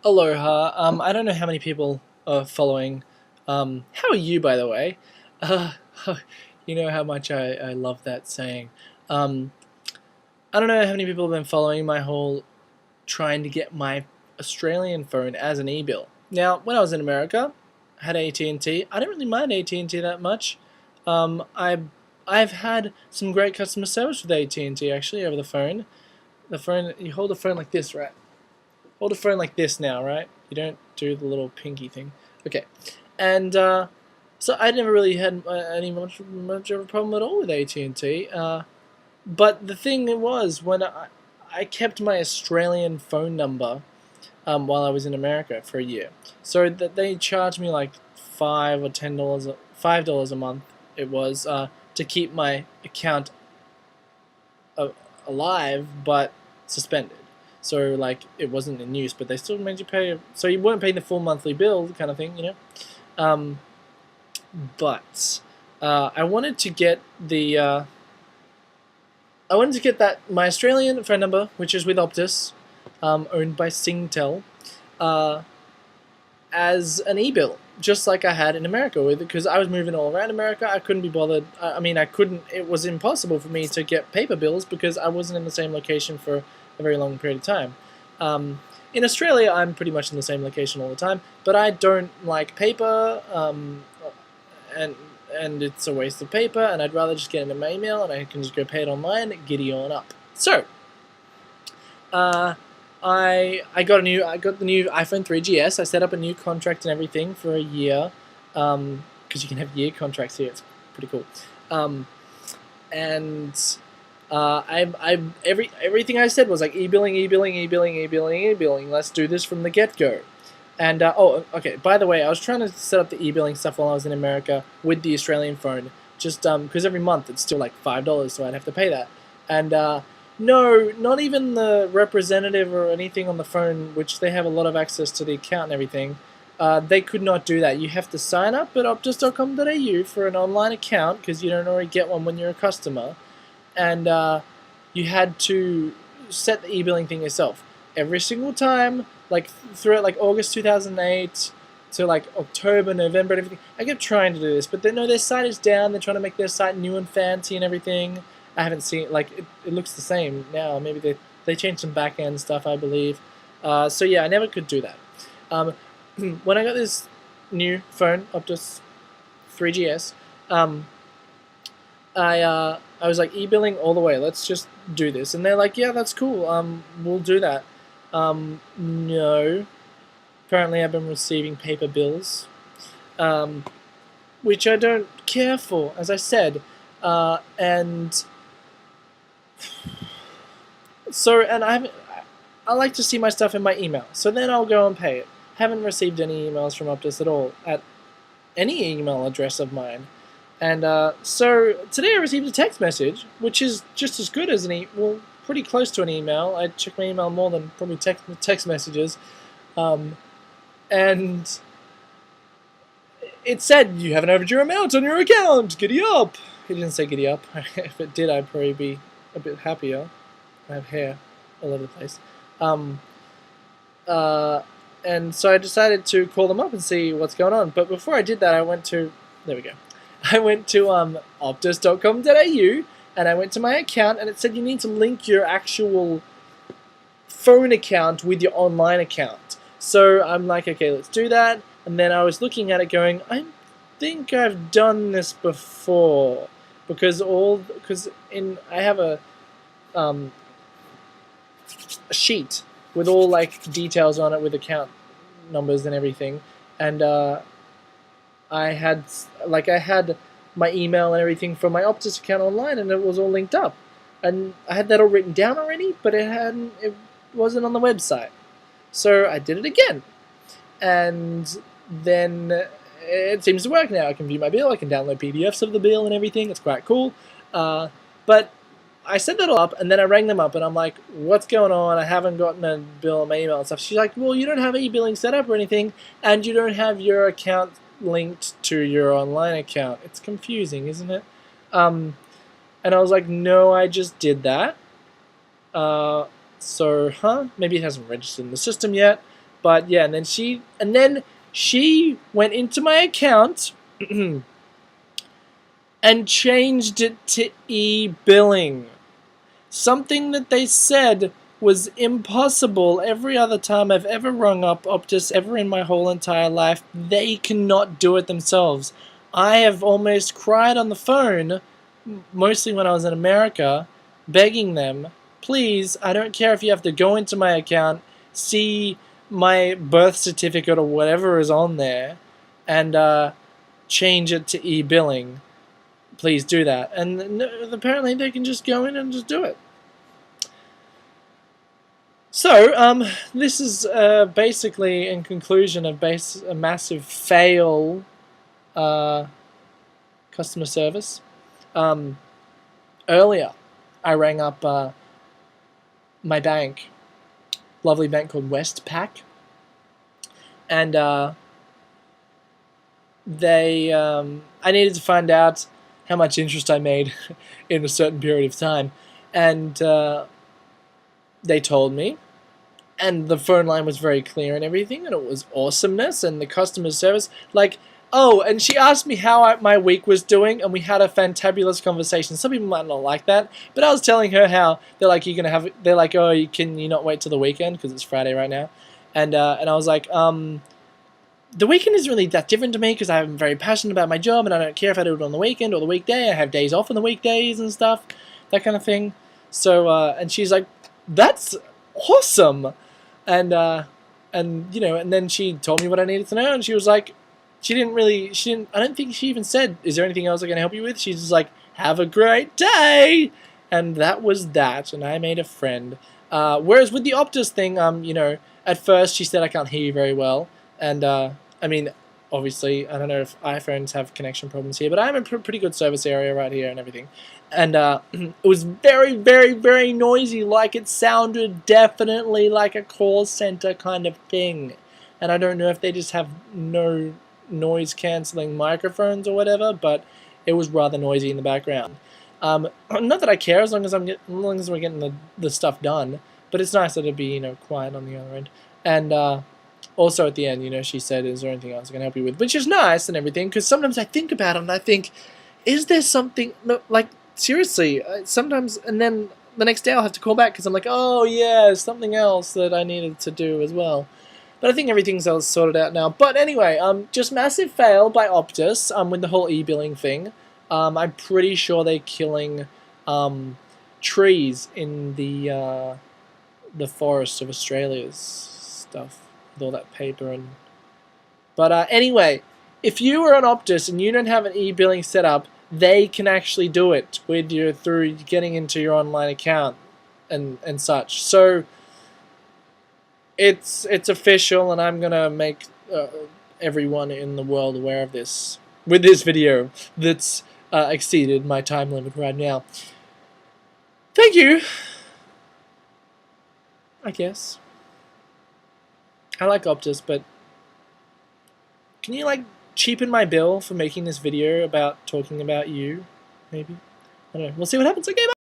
Aloha. I don't know how many people are following. How are you, by the way? Uh, you know how much I love that saying. Um, I don't know how many people have been following my whole trying to get my Australian phone as an e-bill. Now, when I was in America, I had AT&T. I didn't really mind AT&T that much. I've had some great customer service with AT&T actually over the phone. The phone, you hold the phone like this, right? Hold a phone like this now, right? You don't do the little pinky thing. Okay. And so I never really had any much of a problem at all with AT&T. But the thing was, when I kept my Australian phone number while I was in America for a year, so that they charged me like $5 or $10, $5 a month. It was to keep my account alive, but suspended. So like it wasn't in use, but they still made you pay. So you weren't paying the full monthly bill, kind of thing, you know. Um, but I wanted to get that my Australian phone number, which is with Optus, owned by Singtel, uh, as an e-bill, just like I had in America with it, because I was moving all around America. I couldn't be bothered. I mean, I couldn't. It was impossible for me to get paper bills because I wasn't in the same location for a very long period of time. In Australia, I'm pretty much in the same location all the time, but I don't like paper, and it's a waste of paper, and I'd rather just get it in my email, and I can just go pay it online, giddy on up. So, I got the new iPhone 3GS. I set up a new contract and everything for a year, because you can have year contracts here. It's pretty cool. And everything I said was like e-billing, e-billing, e-billing, e-billing, e-billing. Let's do this from the get-go. And oh, okay. By the way, I was trying to set up the e-billing stuff while I was in America with the Australian phone, just because every month it's still like $5, so I'd have to pay that. And no, not even the representative or anything on the phone, which they have a lot of access to the account and everything. They could not do that. You have to sign up at optus.com.au for an online account because you don't already get one when you're a customer, and you had to set the e-billing thing yourself every single time, like throughout like August 2008 to like October, November, and everything. I kept trying to do this, but no, their site is down. They're trying to make their site new and fancy and everything. I haven't seen, like, it looks the same now. Maybe they changed some back end stuff, I believe. So yeah, I never could do that. When I got this new phone, Optus 3GS, I was like, e-billing all the way. Let's just do this. And they're like, yeah, that's cool. We'll do that. No. Apparently I've been receiving paper bills, which I don't care for, as I said. And so, and I like to see my stuff in my email. So then I'll go and pay it. Haven't received any emails from Optus at all at any email address of mine. And so today I received a text message, which is just as good as well, pretty close to an email. I check my email more than probably text messages. And it said, you have an overdue amount on your account, giddy up. It didn't say giddy up. If it did, I'd probably be a bit happier. I have hair all over the place. And so I decided to call them up and see what's going on. But before I did that, I went to optus.com.au, and I went to my account, and it said you need to link your actual phone account with your online account. So I'm like, okay, let's do that. And then I was looking at it going, I think I've done this before, because I have a sheet with all like details on it with account numbers and everything, and I had my email and everything from my Optus account online, and it was all linked up, and I had that all written down already, but it wasn't on the website. So I did it again, and then it seems to work now. I can view my bill, I can download PDFs of the bill and everything. It's quite cool. But I set that all up, and then I rang them up, and I'm like, what's going on? I haven't gotten a bill on my email and stuff. She's like, well, you don't have e-billing set up or anything, and you don't have your account linked to your online account. It's confusing, isn't it? And I was like, no, I just did that. So, maybe it hasn't registered in the system yet, But yeah, and then she went into my account and changed it to e-billing. Something that they said was impossible every other time I've ever rung up Optus ever in my whole entire life. They cannot do it themselves. I have almost cried on the phone, mostly when I was in America, begging them, please, I don't care if you have to go into my account, see my birth certificate or whatever is on there, and change it to e-billing. Please do that. And apparently they can just go in and just do it. So, this is basically, in conclusion, a massive fail customer service. Earlier, I rang up my bank, lovely bank called Westpac, and I needed to find out how much interest I made in a certain period of time, and they told me, and the phone line was very clear and everything, and it was awesomeness, and the customer service, like, oh, and she asked me how my week was doing, and we had a fantabulous conversation. Some people might not like that, but I was telling her how they're like, oh, can you not wait till the weekend, because it's Friday right now, and I was like, the weekend isn't really that different to me, because I'm very passionate about my job, and I don't care if I do it on the weekend or the weekday. I have days off on the weekdays and stuff, that kind of thing. So, and she's like, that's awesome. And you know, and then she told me what I needed to know, and she was like, I don't think she even said, is there anything else I can help you with? She's just like, have a great day! And that was that, and I made a friend. Whereas with the Optus thing, you know, at first she said I can't hear you very well, and I mean, obviously, I don't know if iPhones have connection problems here, but I'm in a pretty good service area right here and everything. And it was very, very, very noisy, like it sounded definitely like a call center kind of thing. And I don't know if they just have no noise cancelling microphones or whatever, but it was rather noisy in the background. Not that I care, as long as we're getting the stuff done, but it's nice that it'd be, you know, quiet on the other end. And also at the end, you know, she said, is there anything else I can help you with? Which is nice and everything, because sometimes I think about it and I think, is there something, like, seriously, sometimes, and then the next day I'll have to call back because I'm like, oh yeah, something else that I needed to do as well. But I think everything's all sorted out now. But anyway, just massive fail by Optus with the whole e-billing thing. I'm pretty sure they're killing trees in the forests of Australia's stuff with all that paper and. But anyway, if you are on Optus and you don't have an e-billing set up, they can actually do it through getting into your online account and such. So it's official, and I'm gonna make everyone in the world aware of this with this video that's exceeded my time limit right now. Thank you. I guess I like Optus, but can you like cheapen my bill for making this video about talking about you? Maybe. I don't know. We'll see what happens. Okay, bye.